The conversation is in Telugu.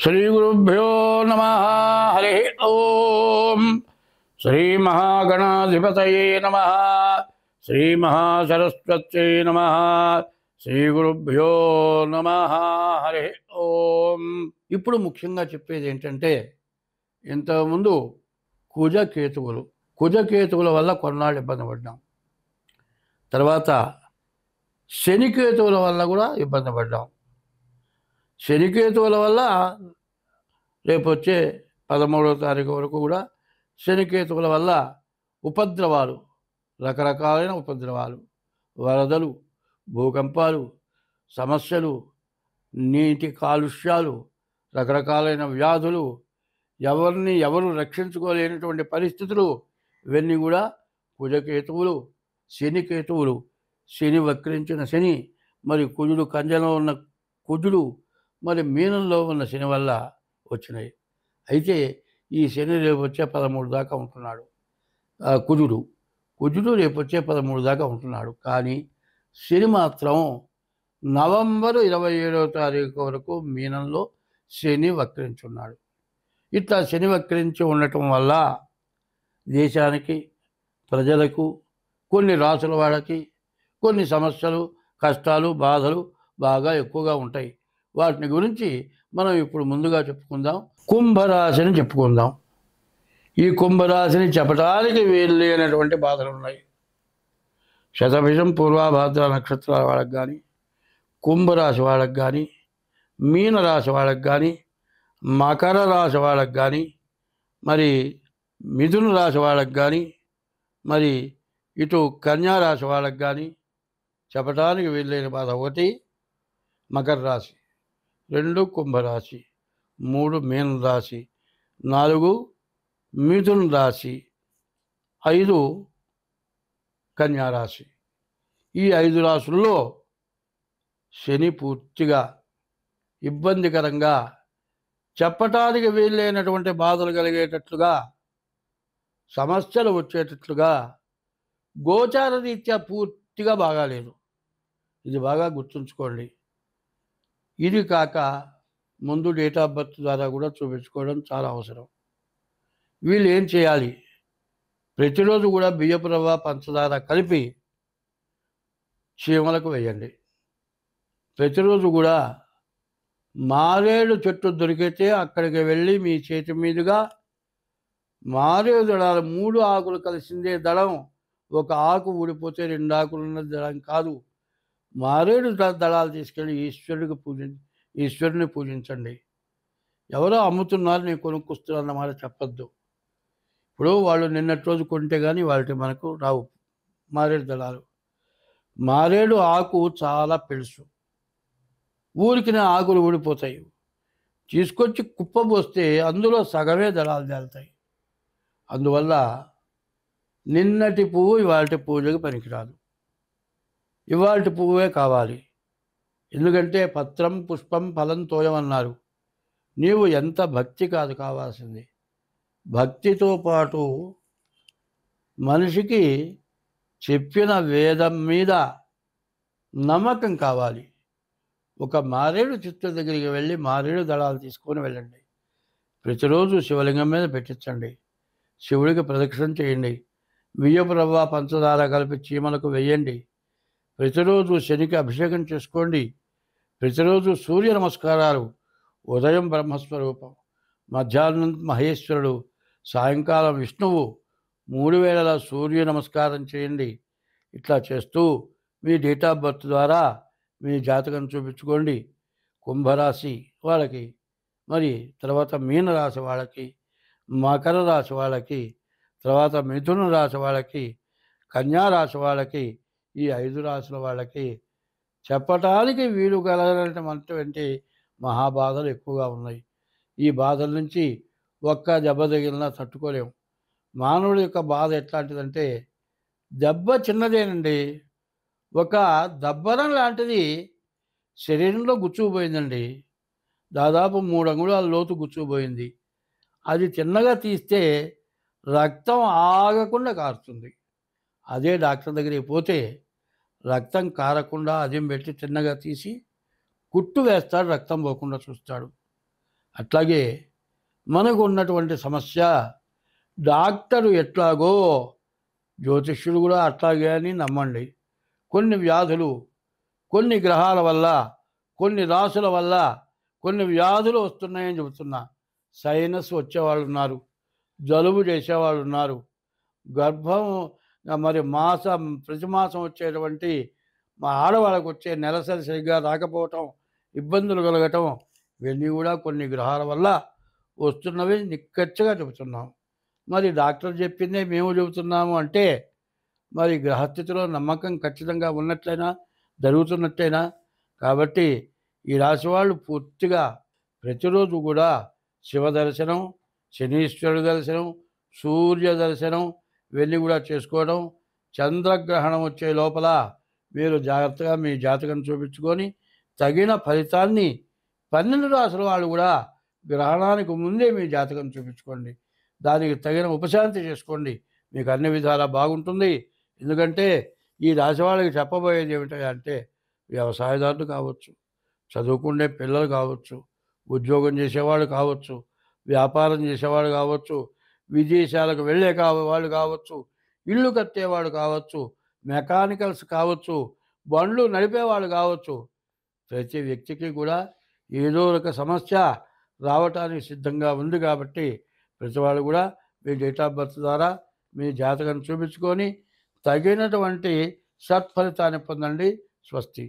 श्रीगुरुभ्यो नमः। हरि ओम। श्री महागणाधिपतये नमः। श्री महासरस्वत्यै नमः। శ్రీగురుభ్యో నమః। హరి ఓం। ఇప్పుడు ముఖ్యంగా చెప్పేది ఏంటంటే, ఇంతకుముందు కుజకేతువుల వల్ల కొన్నాళ్ళు ఇబ్బంది పడ్డాం. తర్వాత శనికేతువుల వల్ల కూడా ఇబ్బంది పడ్డాం. శనికేతువుల వల్ల రేపు వచ్చే 13వ తారీఖు వరకు కూడా శనికేతువుల వల్ల ఉపద్రవాలు, రకరకాలైన ఉపద్రవాలు, వరదలు, భూకంపాలు, సమస్యలు, నీటి కాలుష్యాలు, రకరకాలైన వ్యాధులు, ఎవరు రక్షించుకోలేనటువంటి పరిస్థితులు, ఇవన్నీ కూడా కుజకేతువులు, శనికేతువులు, శని వక్రించిన శని, మరి కుజుడు కన్యలో ఉన్న కుజుడు, మరి మీనంలో ఉన్న శని వల్ల వచ్చినాయి. అయితే ఈ శని రేపు వచ్చే 13 దాకా ఉంటున్నాడు. కుజుడు రేపు వచ్చే 13 దాకా ఉంటున్నాడు. కానీ శని మాత్రం నవంబర్ 27వ తారీఖు వరకు మీనంలో శని వక్రించున్నాడు. ఇట్లా శని వక్రించి ఉండటం వల్ల దేశానికి, ప్రజలకు, కొన్ని రాసుల వాళ్ళకి కొన్ని సమస్యలు, కష్టాలు, బాధలు బాగా ఎక్కువగా ఉంటాయి. వాటిని గురించి మనం ఇప్పుడు ముందుగా చెప్పుకుందాం. కుంభరాశిని చెప్పుకుందాం. ఈ కుంభరాశిని చెప్పడానికి వీల్లేనటువంటి బాధలు ఉన్నాయి. శతభిషం, పూర్వాభాద్ర నక్షత్రాల వాళ్ళకి కానీ, కుంభరాశి వాళ్ళకి కానీ, మీనరాశి వాళ్ళకి కానీ, మకర రాశి వాళ్ళకి కానీ, మరి మిథున రాశి వాళ్ళకి కానీ, మరి ఇటు కన్యారాశి వాళ్ళకి కానీ చెప్పడానికి వీలైన బాధ. 1 మకర రాశి, 2 కుంభరాశి, 3 మీన రాశి, 4 మిథున రాశి, 5 కన్యారాశి. ఈ 5 రాశుల్లో శని పూర్తిగా ఇబ్బందికరంగా, చెప్పటానికి వీలైనటువంటి బాధలు కలిగేటట్లుగా, సమస్యలు వచ్చేటట్లుగా గోచార రీత్యా పూర్తిగా బాగాలేదు. ఇది బాగా గుర్తుంచుకోండి. ఇది కాక ముందు డేట్ ఆఫ్ బర్త్ ద్వారా కూడా చూపించుకోవడం చాలా అవసరం. వీళ్ళు ఏం చేయాలి? ప్రతిరోజు కూడా బియ్యపు రవ్వ, పంచదార కలిపి చీమలకు వేయండి. ప్రతిరోజు కూడా మారేడు చెట్టు దొరికితే అక్కడికి వెళ్ళి మీ చేతి మీదుగా మారేడు దళాలు, 3 ఆకులు కలిసిందే దళం, ఒక ఆకు ఊడిపోతే 2 ఆకులు ఉన్న దళం కాదు. మారేడు దళాలు తీసుకెళ్ళి ఈశ్వరుని పూజించండి. ఎవరో అమ్ముతున్నారు, నేను కొనుక్కొస్తున్నాను అన్నమాట చెప్పద్దు. ఇప్పుడు వాళ్ళు నిన్నటి రోజు కొంటే కానీ వాళ్ళకి మనకు రావు మారేడు దళాలు. మారేడు ఆకు చాలా పెలుసు, ఊరికి ఆకులు ఊడిపోతాయి. తీసుకొచ్చి కుప్పబోస్తే అందులో సగమే దళాలు తేలుతాయి. అందువల్ల నిన్నటి పువ్వు ఇవాళ పూజకి పనికిరాదు. ఇవాళ పువ్వే కావాలి. ఎందుకంటే పత్రం, పుష్పం, ఫలం తోయం అన్నారు. నీవు ఎంత భక్తి కాదు కావాల్సింది, భక్తితో పాటు మనిషికి చెప్పిన వేదం మీద నమ్మకం కావాలి. ఒక మారేడు చెట్టు దగ్గరికి వెళ్ళి మారేడు దళాలు తీసుకొని వెళ్ళండి. ప్రతిరోజు శివలింగం మీద పెట్టించండి. శివుడికి ప్రదక్షిణ చేయండి. బియ్యపు రవ్వ, పంచదార కలిపి చీమలకు వేయండి. ప్రతిరోజు శనికి అభిషేకం చేసుకోండి. ప్రతిరోజు సూర్య నమస్కారాలు. ఉదయం బ్రహ్మస్వరూపం, మధ్యాహ్నం మహేశ్వరుడు, సాయంకాలం విష్ణువు, 3 వేళల సూర్య నమస్కారం చేయండి. ఇట్లా చేస్తూ మీ డేట్ ఆఫ్ బర్త్ ద్వారా మీ జాతకం చూపించుకోండి. కుంభరాశి వాళ్ళకి, మరి తర్వాత మీనరాశి వాళ్ళకి, మకర రాశి వాళ్ళకి, తర్వాత మిథున రాశి వాళ్ళకి, కన్యారాశి వాళ్ళకి, ఈ 5 రాశుల వాళ్ళకి చెప్పటానికి వీలు కలగనటువంటి మహాబాధలు ఎక్కువగా ఉన్నాయి. ఈ బాధల నుంచి ఒక్క దెబ్బ తగిలినా తట్టుకోలేము. మానవుడి యొక్క బాధ ఎట్లాంటిదంటే, దెబ్బ చిన్నదేనండి, ఒక దబ్బరం లాంటిది శరీరంలో గుచ్చుకుపోయిందండి. దాదాపు 3 అంగుళాల లోతు గుచ్చుకుపోయింది. అది చిన్నగా తీస్తే రక్తం ఆగకుండా కారుతుంది. అదే డాక్టర్ దగ్గరికి పోతే రక్తం కారకుండా అదేం పెట్టి చిన్నగా తీసి కుట్టు వేస్తాడు, రక్తం పోకుండా చూస్తాడు. అట్లాగే మనకు ఉన్నటువంటి సమస్య డాక్టరు ఎట్లాగో జ్యోతిష్యుడు కూడా అట్లాగే అని నమ్మండి. కొన్ని వ్యాధులు, కొన్ని గ్రహాల వల్ల, కొన్ని రాసుల వల్ల కొన్ని వ్యాధులు వస్తున్నాయని చెబుతున్నా. సైనస్ వచ్చేవాళ్ళు ఉన్నారు, జలుబు చేసేవాళ్ళు ఉన్నారు, గర్భం మరి ప్రతి మాసం వచ్చేటువంటి మా ఆడవాళ్ళకు వచ్చే నెలసరి సరిగ్గా రాకపోవటం, ఇబ్బందులు కలగటం, ఇవన్నీ కూడా కొన్ని గ్రహాల వల్ల వస్తున్నవి నిక్కచ్చిగా చెబుతున్నాం. మరి డాక్టర్ చెప్పిందే మేము చెబుతున్నాము అంటే మరి గ్రహస్థితిలో నమ్మకం ఖచ్చితంగా ఉన్నట్లయినా, జరుగుతున్నట్లయినా. కాబట్టి ఈ రాశి వాళ్ళు పూర్తిగా ప్రతిరోజు కూడా శివ దర్శనం, శనీశ్వరుడు దర్శనం, సూర్య దర్శనం వెళ్ళి కూడా చేసుకోవడం. చంద్రగ్రహణం వచ్చే లోపల మీరు జాగ్రత్తగా మీ జాతకం చూపించుకొని తగిన ఫలితాన్ని 12 రాసుల వాళ్ళు కూడా గ్రహణానికి ముందే మీ జాతకం చూపించుకోండి. దానికి తగిన ఉపశాంతి చేసుకోండి. మీకు అన్ని విధాలా బాగుంటుంది. ఎందుకంటే ఈ రాశి వాళ్ళకి చెప్పబోయేది ఏమిటంటే వ్యవసాయదారులు కావచ్చు, చదువుకునే పిల్లలు కావచ్చు, ఉద్యోగం చేసేవాళ్ళు కావచ్చు, వ్యాపారం చేసేవాళ్ళు కావచ్చు, విదేశాలకు వెళ్ళే వాళ్ళు కావచ్చు, ఇల్లు కట్టేవాడు కావచ్చు, మెకానికల్స్ కావచ్చు, బండ్లు నడిపేవాళ్ళు కావచ్చు. ప్రతి వ్యక్తికి కూడా ఏదో ఒక సమస్య రావటానికి సిద్ధంగా ఉంది. కాబట్టి ప్రతి వాళ్ళు కూడా మీ డేట్ ఆఫ్ బర్త్ ద్వారా మీ జాతకం చూపించుకొని తగినటువంటి సత్ఫలితాన్ని పొందండి. స్వస్తి.